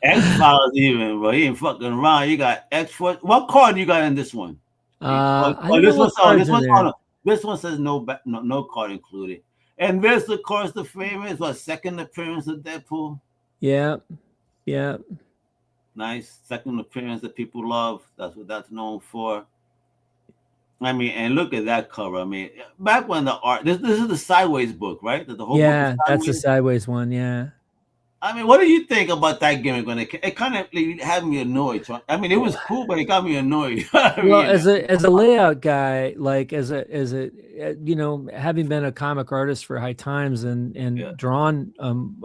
X-Files even, bro. He ain't fucking around. You got X-Force. What card you got in this one? This one says no card included. And this, of course, the famous second appearance of Deadpool. Yeah. Nice second appearance that people love. That's what that's known for. I mean, and look at that cover. I mean, back when the art, this is the Sideways book, right? That the whole book that's the Sideways one. Yeah. I mean, what do you think about that gimmick when it kind of had me annoyed? I mean, it was cool, but it got me annoyed. Well, as a layout guy, like as a you know, having been a comic artist for High Times and drawn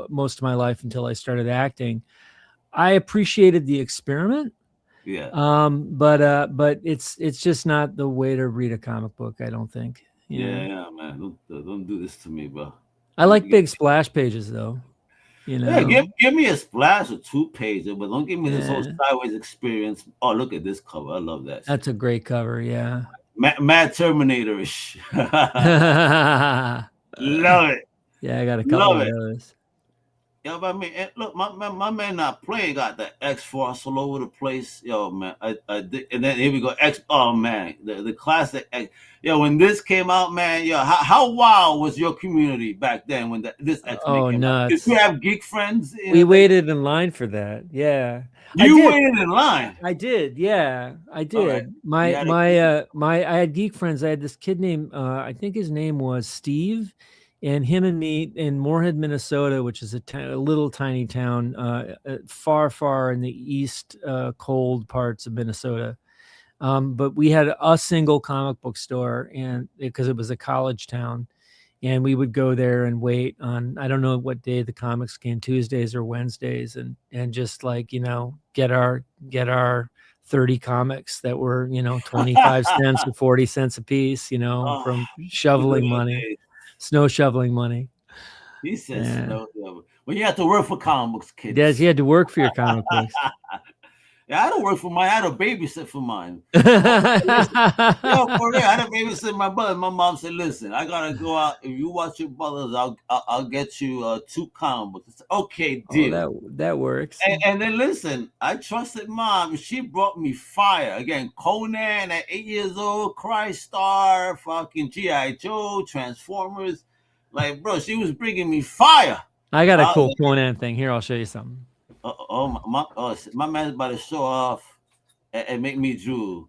most of my life until I started acting, I appreciated the experiment. Yeah. But it's just not the way to read a comic book, I don't think. Yeah, man. Don't do this to me, bro. I like big splash pages though. You know. Yeah, give me a splash or 2-pager, but don't give me this whole Sideways experience. Oh, look at this cover. I love that. That's a great cover, yeah. Mad Terminator-ish. Love it. Yeah, I got a couple of those. Yeah, but I mean, look, my man not playing got the X-Force all over the place. Yo, man, I did, and then here we go. Oh man, the classic X. Yo, when this came out, man, yo, how wild was your community back then when this X-Men came out? Did you have geek friends? We waited in line for that. Yeah. You waited in line. I did. Yeah, I did. Right. I had geek friends. I had this kid named I think his name was Steve. And him and me in Moorhead, Minnesota, which is a little tiny town, far in the east, cold parts of Minnesota. But we had a single comic book store, and because it was a college town, and we would go there and wait on, I don't know what day the comics came, Tuesdays or Wednesdays, and just like, you know, get our 30 comics that were, you know, 25 cents or 40 cents a piece, you know, from shoveling money. Snow shoveling money. He says snow shoveling. Well, you have to work for comic books, kids. Yes, you had to work for your comic books. Yeah, I don't work for mine. I had to babysit for mine. For real, I had to babysit my brother. My mom said, "Listen, I gotta go out. If you watch your brothers, I'll get you 2 comic books." Said, okay, deal. Oh, that works. And then listen, I trusted mom. She brought me fire again. Conan at 8 years old, Crystar, fucking GI Joe, Transformers. Like, bro, she was bringing me fire. I got a cool Conan thing here. I'll show you something. My man's about to show off and make me drool.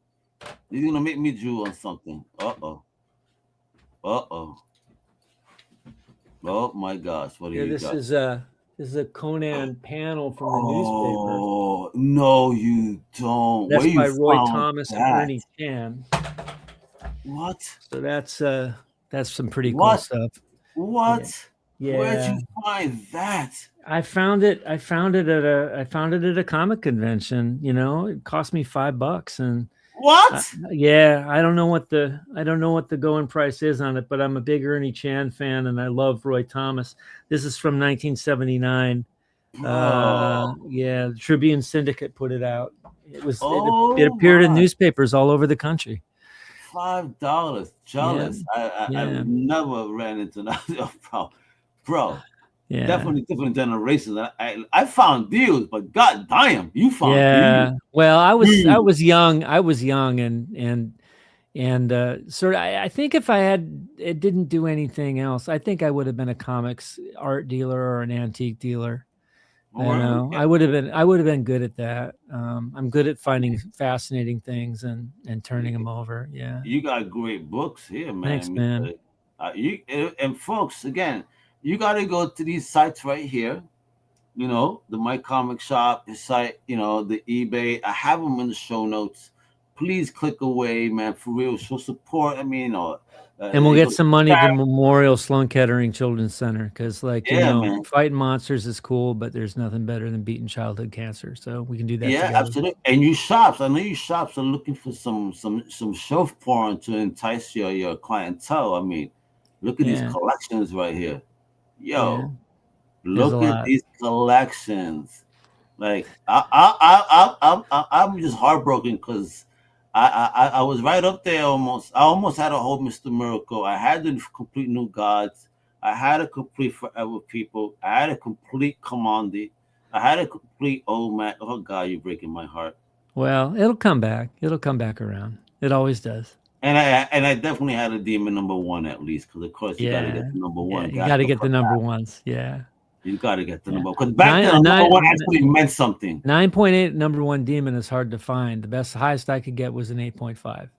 He's gonna make me drool on something. Oh my gosh! What do you got? This is a Conan panel from the newspaper. Oh no, you don't. That's by Roy Thomas and Ernie Chan. What? So that's some pretty cool stuff. What? Yeah. Where'd you find that? I found it at a comic convention. You know, it cost me $5, and what? I don't know what the going price is on it, but I'm a big Ernie Chan fan, and I love Roy Thomas. This is from 1979. The Tribune Syndicate put it out. It appeared in newspapers all over the country. $5. Jealous. I've never ran into that bro. Yeah. Definitely different generations. I found deals, but god damn, you found deals. Well, I was young and sort of I think if it didn't do anything else, I think I would have been a comics art dealer or an antique dealer. know. I would have been good at that. I'm good at finding fascinating things and turning them over. Yeah. You got great books here, man. Thanks, man. And folks, again, you got to go to these sites right here. You know, the My Comic Shop, the site, you know, the eBay. I have them in the show notes. Please click away, man. For real, show support. I mean, and we'll get some money to Memorial Sloan Kettering Children's Center because, like, you know, man, fighting monsters is cool, but there's nothing better than beating childhood cancer. So we can do that. Yeah, together. absolutely. And you shops, I know you shops are looking for some shelf porn to entice your clientele. I mean, look at these collections right here. Yo, look at these collections. Like I'm just heartbroken because I was right up there almost. I almost had a whole Mr. Miracle. I had the complete New Gods. I had a complete Forever People. I had a complete Commandi. I had a complete Old Man. Oh God, you're breaking my heart. Well, it'll come back. It'll come back around. It always does. And I definitely had a Demon #1 at least, because of course you got to get the #1. You got to get the number ones. Yeah. You got to get the number, because back then number 1 actually meant something. 9.8 #1 Demon is hard to find. The highest I could get was an 8.5.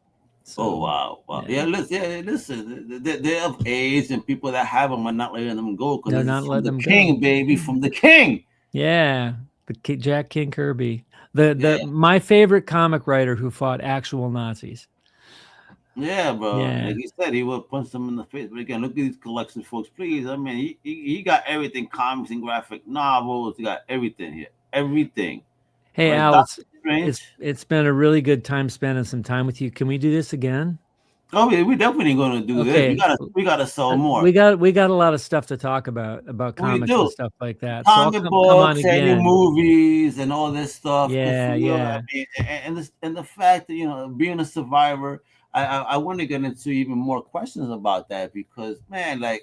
So, oh wow. Yeah, listen. They're of age, and people that have them are not letting them go because they're not letting them go. King, baby, from the King. Yeah, the Jack King Kirby, my favorite comic writer who fought actual Nazis. Yeah, bro. Yeah. Like he said, he would punch them in the face. But again, look at these collections, folks. Please, I mean, he got everything: comics and graphic novels. He got everything here, everything. Hey, Al, it's been a really good time spending some time with you. Can we do this again? Oh, yeah, we're definitely going to do this. We gotta sell more. We got a lot of stuff to talk about comics and stuff like that. Comic books and movies and all this stuff. Yeah. I mean, and the fact that being a survivor. I want to get into even more questions about that because, man, like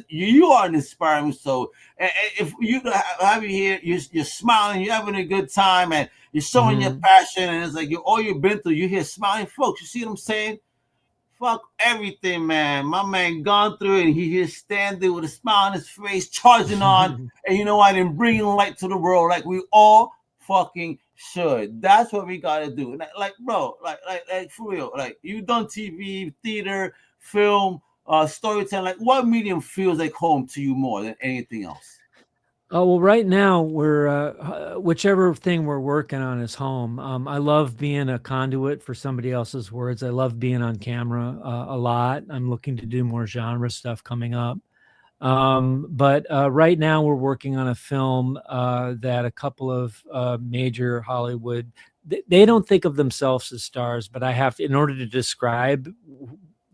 you are an inspiring. So if you have you here, you're smiling, you're having a good time, and you're showing your passion, and it's like all you've been through. You hear smiling folks. You see what I'm saying? Fuck everything, man. My man gone through it, and he here standing with a smile on his face, charging on, and you know what? And bringing light to the world like we all fucking should. That's what we gotta do. Like bro, like for real. Like you done TV, theater, film, storytelling. Like what medium feels like home to you more than anything else? Oh well, right now we're whichever thing we're working on is home. I love being a conduit for somebody else's words. I love being on camera a lot. I'm looking to do more genre stuff coming up. But right now we're working on a film that a couple of major Hollywood, they don't think of themselves as stars, but I have to, in order to describe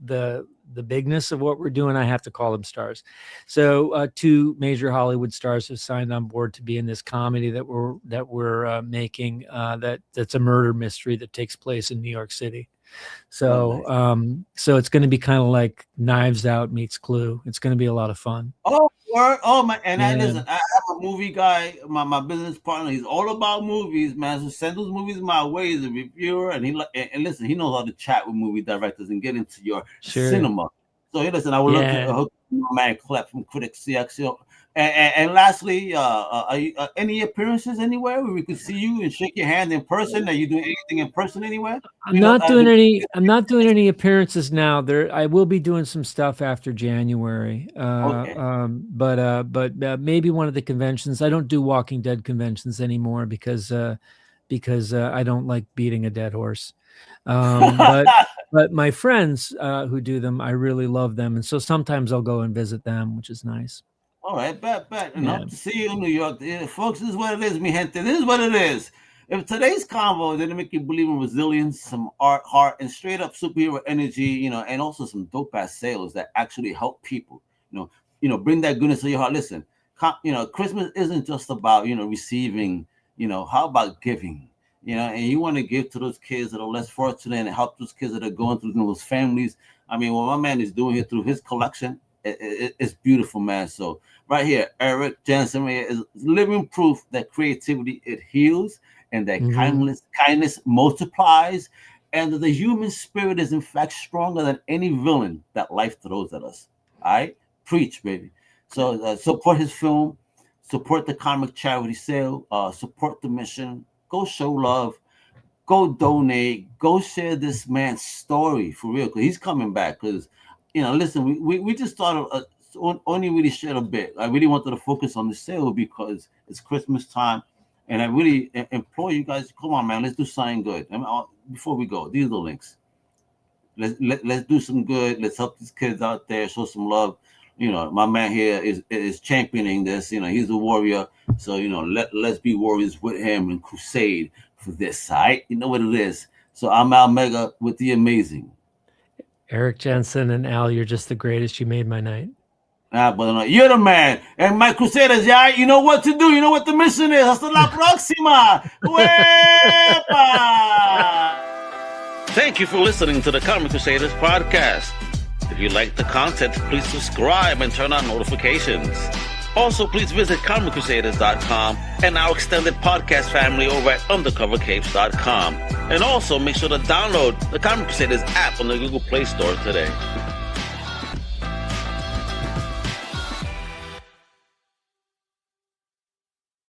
the bigness of what we're doing, I have to call them stars. So 2 major Hollywood stars have signed on board to be in this comedy that we're making that's a murder mystery that takes place in New York City. So so it's going to be kind of like Knives Out meets Clue. It's going to be a lot of fun. Oh my! And listen, I have a movie guy, my business partner. He's all about movies, man. So send those movies my way. He's a reviewer, and listen, he knows how to chat with movie directors and get into your cinema. So listen, I would love to hook my man Clep from Critic CX. And lastly, are you, any appearances anywhere where we could see you and shake your hand in person? Are you doing anything in person anywhere? I'm not doing any appearances now. I will be doing some stuff after January. But maybe one of the conventions. I don't do Walking Dead conventions anymore because I don't like beating a dead horse. But my friends who do them, I really love them, and so sometimes I'll go and visit them, which is nice. All right, bet. And hope to see you in New York. Folks, this is what it is, mi gente. This is what it is. If today's convo didn't make you believe in resilience, some art, heart, and straight up superhero energy, and also some dope ass sales that actually help people, bring that goodness to your heart. Listen, Christmas isn't just about, receiving, how about giving? And you want to give to those kids that are less fortunate and help those kids that are going through those families. I mean, what my man is doing here through his collection, it's beautiful, man. So right here, Erik Jensen is living proof that creativity, it heals, and that kindness multiplies, and that the human spirit is in fact stronger than any villain that life throws at us. All right, preach, baby. So support his film. support the comic charity sale, support the mission, go show love, go donate, go share this man's story for real, because he's coming back. Because, listen, we just started, only really shared a bit. I really wanted to focus on the sale because it's Christmas time, and I really implore you guys, come on, man, let's do something good. Before we go, these are the links. Let's do some good. Let's help these kids out there, show some love. My man here is championing this. He's a warrior. So, let's be warriors with him and crusade for this. All right? You know what it is. So I'm Al Mega with the amazing Erik Jensen. And Al, you're just the greatest. You made my night. But you're the man. And my Crusaders, yeah, you know what to do. You know what the mission is. Hasta la próxima. Thank you for listening to the Comic Crusaders podcast. If you like the content, please subscribe and turn on notifications. Also, please visit comiccrusaders.shop and our extended podcast family over at undercovercapes.com. And also, make sure to download the Comic Crusaders app on the Google Play Store today.